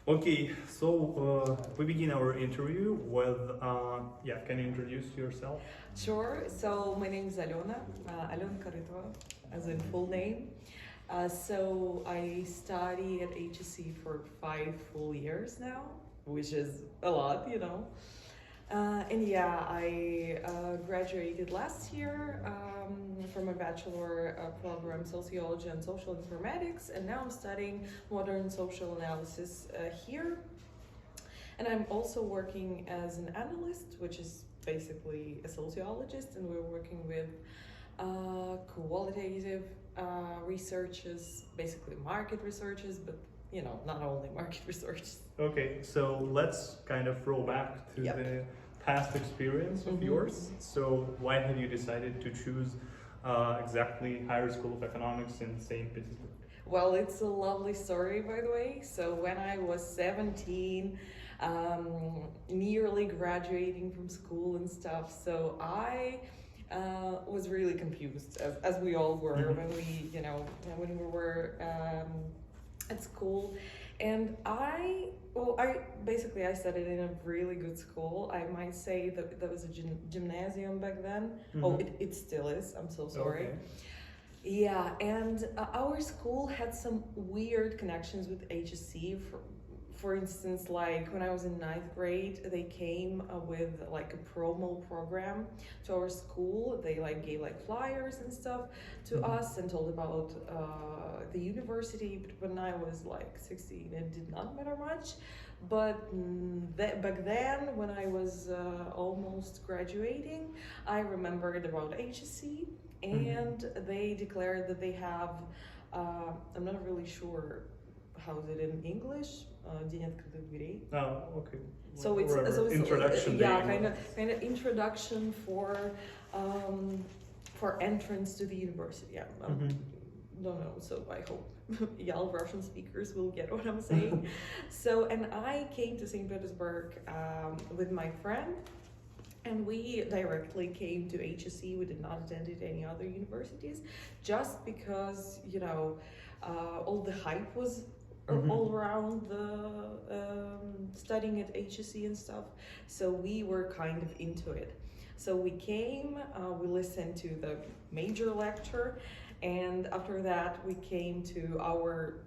Okay, so we begin our interview with, can you introduce yourself? Sure. So my name is Alona, Alona Karitova, as in full name. So I study at HSE for 5 full years now, which is a lot. And yeah, I graduated last year from a bachelor program, sociology and social informatics, and now I'm studying modern social analysis here. And I'm also working as an analyst, which is basically a sociologist, and we're working with qualitative researches, basically market researches, but not only market research. Okay, so let's kind of roll back to Yep. the past experience of yours. So why have you decided to choose exactly Higher School of Economics in St. Petersburg? Well, it's a lovely story, by the way. So when I was 17, nearly graduating from school and stuff, so I was really confused, as we all were when we were at school. And I studied in a really good school. I might say that there was a gymnasium back then. Oh, it still is. I'm so sorry. Okay. Yeah, and our school had some weird connections with HSE. For instance, like when I was in 9th grade, they came with like a promo program to our school. They gave flyers and stuff to us and told about the university. But when I was 16, it did not matter much. But back then, when I was almost graduating, I remembered about HSE, and they declared that they have, I'm not really sure how is it in English, День открытых дверей. Oh, okay. So it's introduction. kind of introduction for entrance to the university. Yeah. Don't know, so I hope y'all Russian speakers will get what I'm saying. So, and I came to St. Petersburg with my friend, and we directly came to HSE. We did not attend any other universities, just because all the hype was all around the studying at HSE and stuff. So we were kind of into it. So we came, we listened to the major lecture, and after that we came to our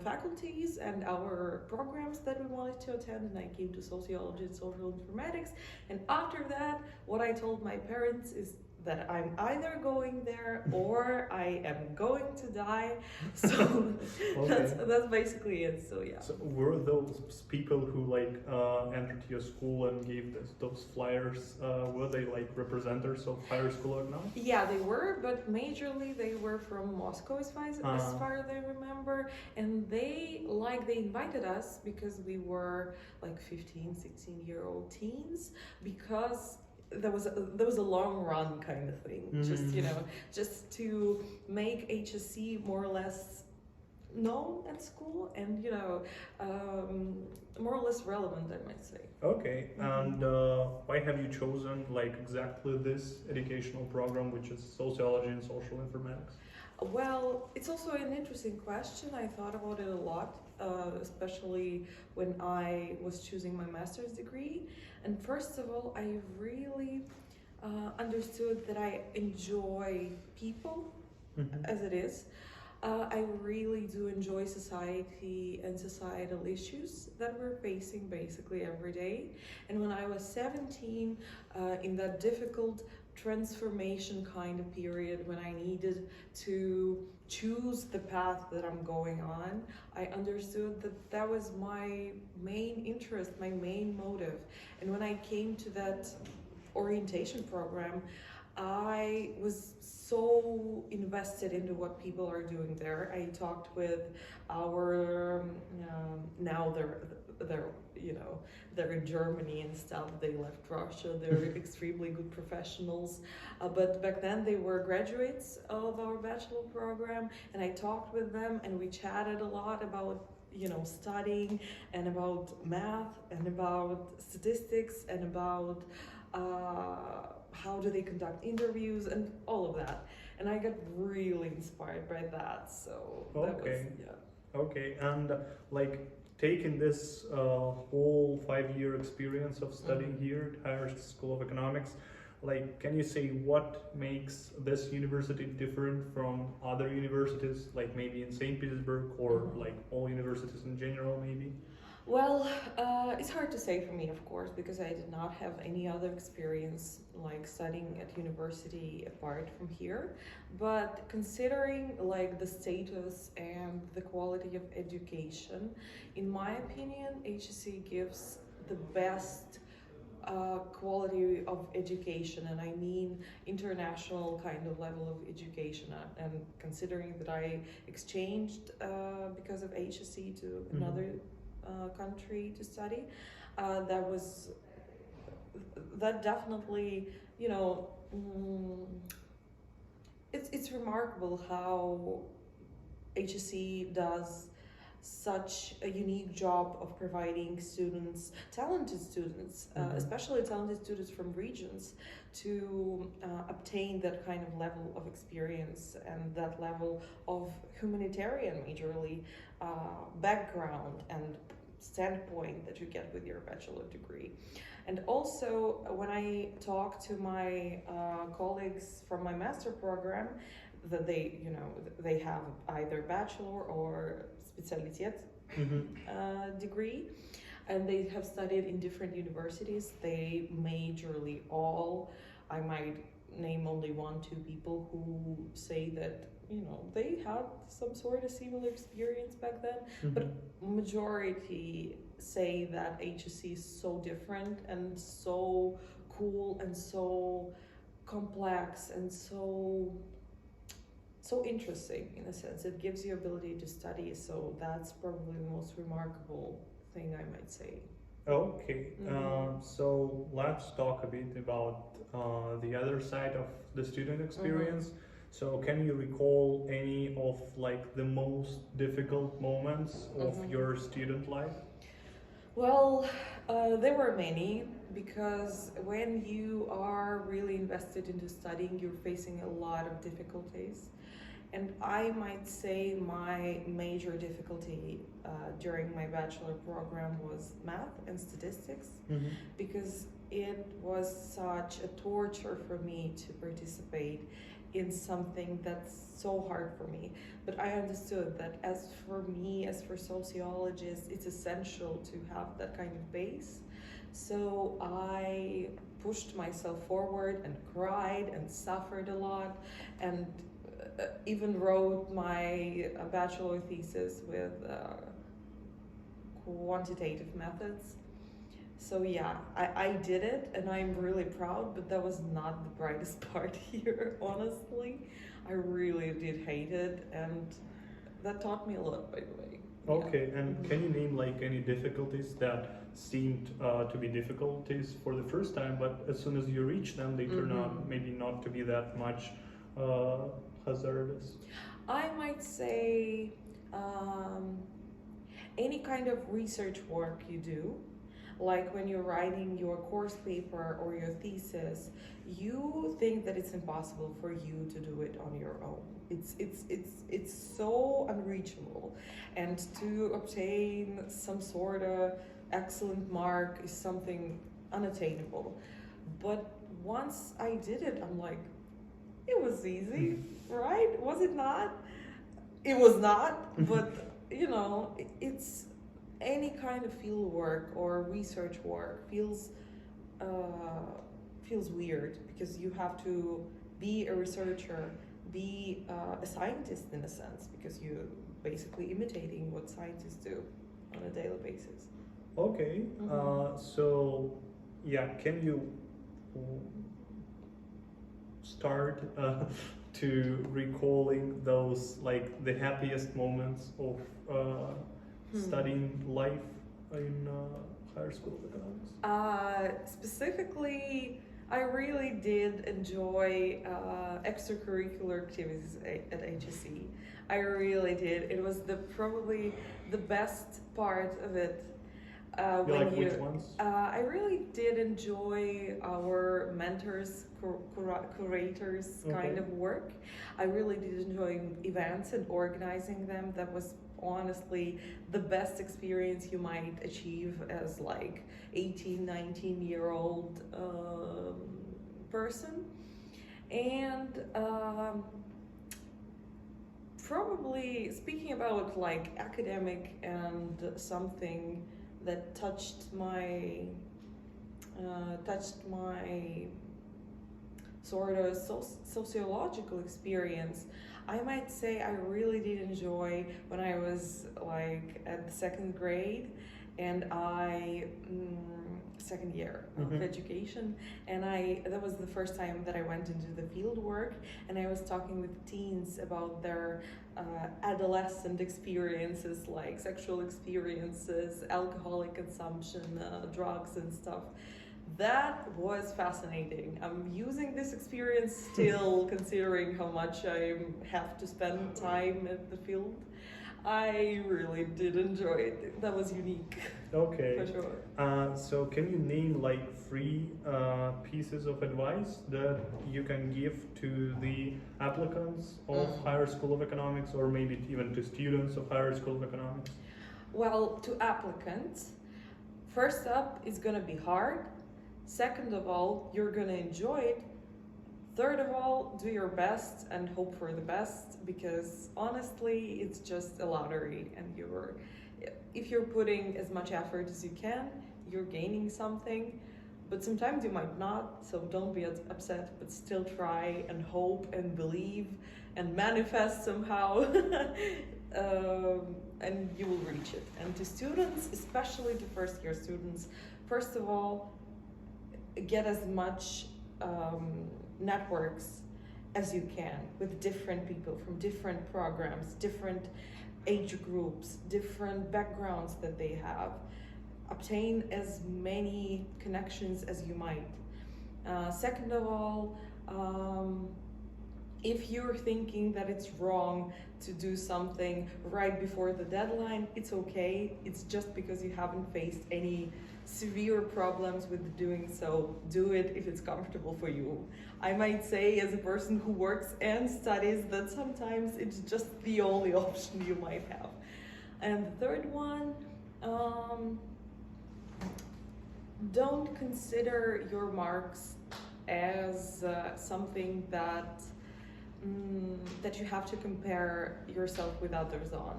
faculties and our programs that we wanted to attend, and I came to sociology and social informatics. And after that, what I told my parents is that I'm either going there or I am going to die. So Okay. that's basically it. So yeah. So were those people who entered your school and gave those flyers, were they representatives of Higher School of Economics? Yeah, they were, but majorly they were from Moscow, as far as I remember. And they invited us because we were 15, 16-year-old teens, because there was a long run kind of thing, just to make HSE more or less known at school, and more or less relevant, I might say. Okay, and why have you chosen exactly this educational program, which is sociology and social informatics? Well, it's also an interesting question. I thought about it a lot, especially when I was choosing my master's degree. And first of all, I really understood that I enjoy people as it is. I really do enjoy society and societal issues that we're facing basically every day. And when I was 17, in that difficult transformation kind of period, when I needed to choose the path that I'm going on, I understood that that was my main interest, my main motive. And when I came to that orientation program, I was so invested into what people are doing there. I talked with our now they're in Germany and stuff. They left Russia. They're extremely good professionals, but back then they were graduates of our bachelor program, and I talked with them, and we chatted a lot about studying, and about math, and about statistics, and about how do they conduct interviews, and all of that. And I got really inspired by that. So that was, Okay. yeah. Okay, and taking this whole 5 year experience of studying here at Higher School of Economics, like, can you say what makes this university different from other universities, like maybe in St. Petersburg or like all universities in general, maybe? Well, it's hard to say for me, of course, because I did not have any other experience like studying at university apart from here. But considering like the status and the quality of education, in my opinion, HSE gives the best quality of education, and I mean international kind of level of education. And considering that I exchanged because of HSE to another country to study, that definitely, you know, it's remarkable how HSE does such a unique job of providing students, talented students, especially talented students from regions, to obtain that kind of level of experience and that level of humanitarian, majorly, background and standpoint that you get with your bachelor degree. And also, when I talk to my colleagues from my master program, that they have either bachelor or specialitet degree, and they have studied in different universities. They majorly all, I might name only 1-2 people who say that they had some sort of similar experience back then, but majority say that HSC is so different and so cool and so complex and so interesting. In a sense, it gives you ability to study, so that's probably the most remarkable thing I might say. Okay, so let's talk a bit about the other side of the student experience. So can you recall any of like the most difficult moments of your student life? Well, there were many, because when you are really invested into studying, you're facing a lot of difficulties. And I might say my major difficulty during my bachelor program was math and statistics, because it was such a torture for me to participate in something that's so hard for me. But I understood that as for me, as for sociologists, it's essential to have that kind of base. So I pushed myself forward and cried and suffered a lot, and even wrote my bachelor thesis with quantitative methods. So yeah, I did it, and I'm really proud, but that was not the brightest part here, honestly. I really did hate it, and that taught me a lot, by the way. Okay, and can you name like any difficulties that seemed to be difficulties for the first time, but as soon as you reach them, they turn out maybe not to be that much hazardous? I might say any kind of research work you do, like when you're writing your course paper or your thesis, you think that it's impossible for you to do it on your own. It's so unreachable, and to obtain some sort of excellent mark is something unattainable. But once I did it, I'm like, it was easy, right? Was it not? It was not, but it's any kind of field work or research work feels weird, because you have to be a researcher, be a scientist in a sense, because you're basically imitating what scientists do on a daily basis. Okay, so yeah, can you start to recalling those, like the happiest moments of studying life in Higher School of Economics? Specifically, I really did enjoy extracurricular activities at HSE. I really did. It was probably the best part of it. Which ones? I really did enjoy our mentors, curators kind of work. I really did enjoy events and organizing them. That was honestly the best experience you might achieve as like 18, 19-year-old person. And probably speaking about like academic and something that touched my sort of sociological experience, I might say I really did enjoy when I was like at the second grade, and second year of education, and that was the first time that I went into the field work, and I was talking with teens about their adolescent experiences, like sexual experiences, alcoholic consumption, drugs and stuff. That was fascinating. I'm using this experience still, considering how much I have to spend time at the field. I really did enjoy it. That was unique. Okay. For sure. So can you name like 3 pieces of advice that you can give to the applicants of Higher School of Economics, or maybe even to students of Higher School of Economics? Well, to applicants, first up, it's gonna be hard. Second of all, you're gonna enjoy it. Third of all, do your best and hope for the best, because honestly, it's just a lottery, and if you're putting as much effort as you can, you're gaining something, but sometimes you might not, so don't be upset, but still try and hope and believe and manifest somehow, and you will reach it. And to students, especially to first year students, first of all, get as much networks as you can with different people from different programs, different age groups, different backgrounds that they have. Obtain as many connections as you might. Second of all, if you're thinking that it's wrong to do something right before the deadline, it's okay. It's just because you haven't faced any severe problems with doing so. Do it if it's comfortable for you. I might say, as a person who works and studies, that sometimes it's just the only option you might have. And the third one, don't consider your marks as something that you have to compare yourself with others on,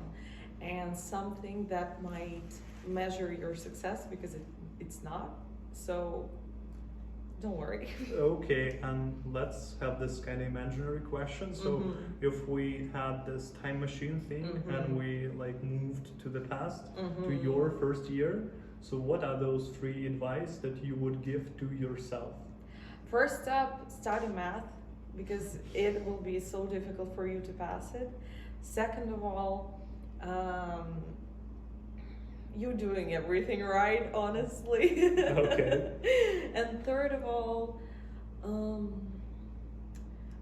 and something that might measure your success, because it's not. So don't worry. Okay, and let's have this kind of imaginary question. So if we had this time machine thing and we like moved to the past, to your first year, so what are those 3 advice that you would give to yourself? First up, study math, because it will be so difficult for you to pass it. Second of all, you're doing everything right, honestly. Okay. And third of all,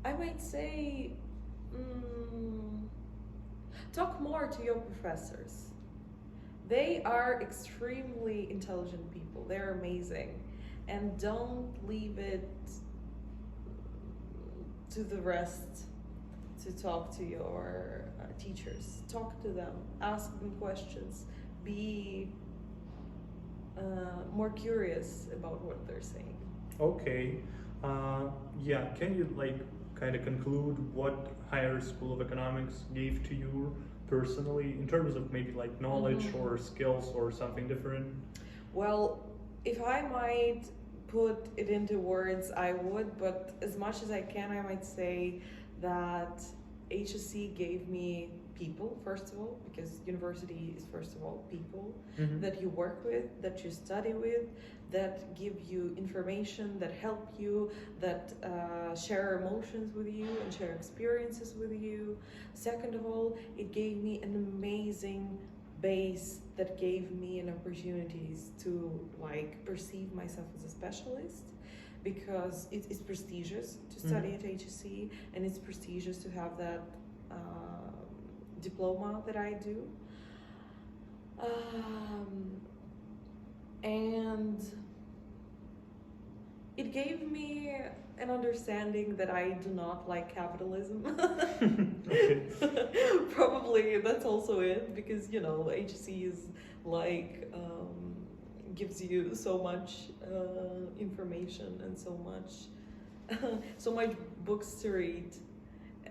I might say, talk more to your professors. They are extremely intelligent people. They're amazing. And don't leave it to the rest to talk to your teachers. Talk to them, ask them questions, be more curious about what they're saying. Okay. Yeah, can you like kind of conclude what Higher School of Economics gave to you personally in terms of maybe like knowledge or skills or something different? Well, if I might put it into words, I would, but as much as I can, I might say that HSE gave me people, first of all, because university is first of all people that you work with, that you study with, that give you information, that help you, that share emotions with you and share experiences with you. Second of all, it gave me an amazing base that gave me an opportunities to like perceive myself as a specialist, because it is prestigious to study at HSE, and it's prestigious to have that diploma that I do. And it it gave me an understanding that I do not like capitalism. Okay. Probably that's also it, because you know HSE is like gives you so much information and so much so much books to read,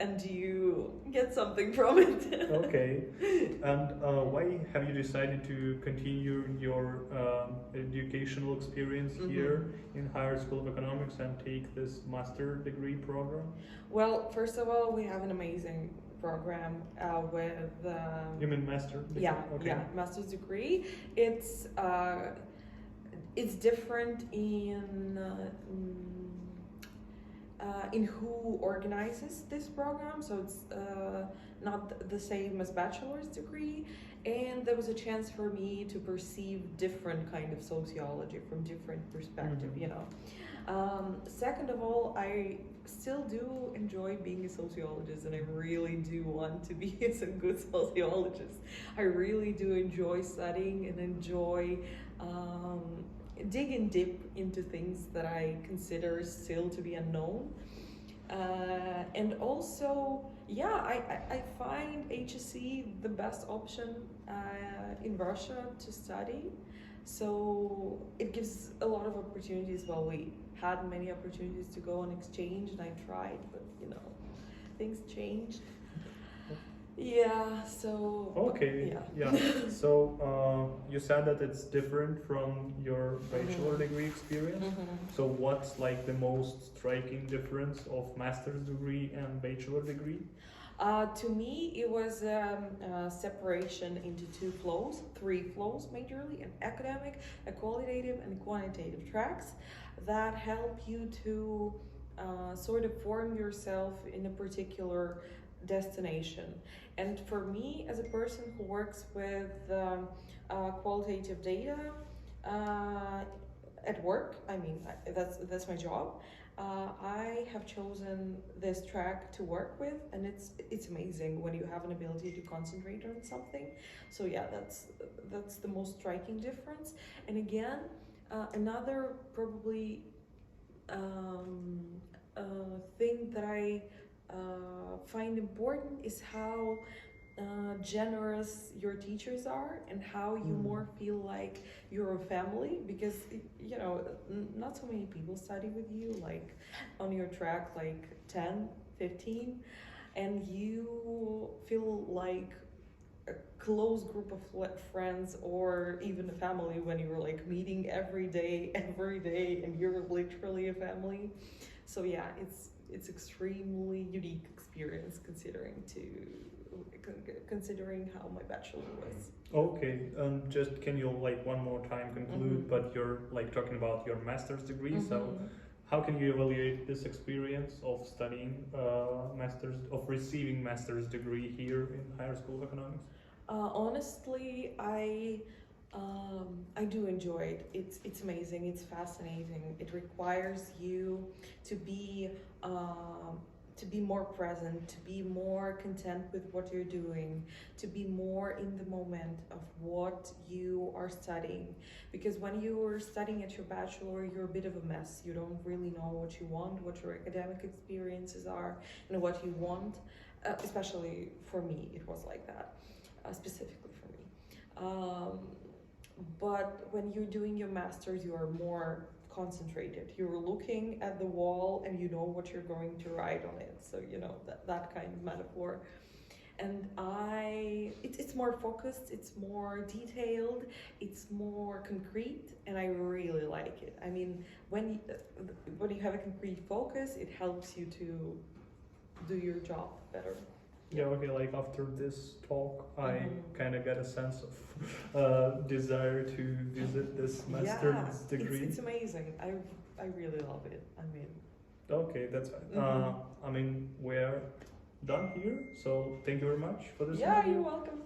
and you get something from it. Okay. And why have you decided to continue your educational experience here in Higher School of Economics and take this master degree program? Well, first of all, we have an amazing program with You mean master degree? yeah, Okay. yeah, master's degree. It's different in who organizes this program, so it's not the same as bachelor's degree, and there was a chance for me to perceive different kind of sociology from different perspective, you know. Second of all, I still do enjoy being a sociologist, and I really do want to be a good sociologist. I really do enjoy studying and enjoy digging deep into things that I consider still to be unknown. And also, yeah, I find HSE the best option in Russia to study. So it gives a lot of opportunities. Well, we had many opportunities to go on exchange, and I tried, but you know, things changed. Yeah, so Okay. yeah. So you said that it's different from your bachelor degree experience. So what's like the most striking difference of master's degree and bachelor degree? To me, it was a separation into three flows majorly: an academic, a qualitative, and quantitative tracks that help you to sort of form yourself in a particular destination. And for me, as a person who works with qualitative data at work, I mean, that's my job. I have chosen this track to work with, and it's amazing when you have an ability to concentrate on something. So yeah, that's the most striking difference. And again, another probably thing that I find important is how generous your teachers are, and how you more feel like you're a family, because you know not so many people study with you, like on your track, like 10, 15, and you feel like a close group of friends, or even a family, when you're like meeting every day, and you're literally a family. So yeah, it's extremely unique experience considering how my bachelor was. Okay, just can you like one more time conclude, but you're like talking about your master's degree, so how can you evaluate this experience of studying receiving master's degree here in Higher School of Economics? Honestly, I do enjoy it. It's amazing. It's fascinating. It requires you to be more present, to be more content with what you're doing, to be more in the moment of what you are studying. Because when you are studying at your bachelor, you're a bit of a mess. You don't really know what you want, what your academic experiences are, and what you want. Especially for me, it was like that, specifically for me. But when you're doing your master's, you are more concentrated. You're looking at the wall and you know what you're going to write on it. So you know that kind of metaphor. And it's more focused, it's more detailed, it's more concrete, and I really like it. I mean, when you have a concrete focus, it helps you to do your job better. Yeah, okay, like after this talk, I kind of get a sense of desire to visit this master's degree. It's amazing. I really love it. I mean, okay, that's fine. I mean, we're done here, so thank you very much for this yeah, interview. you're welcome.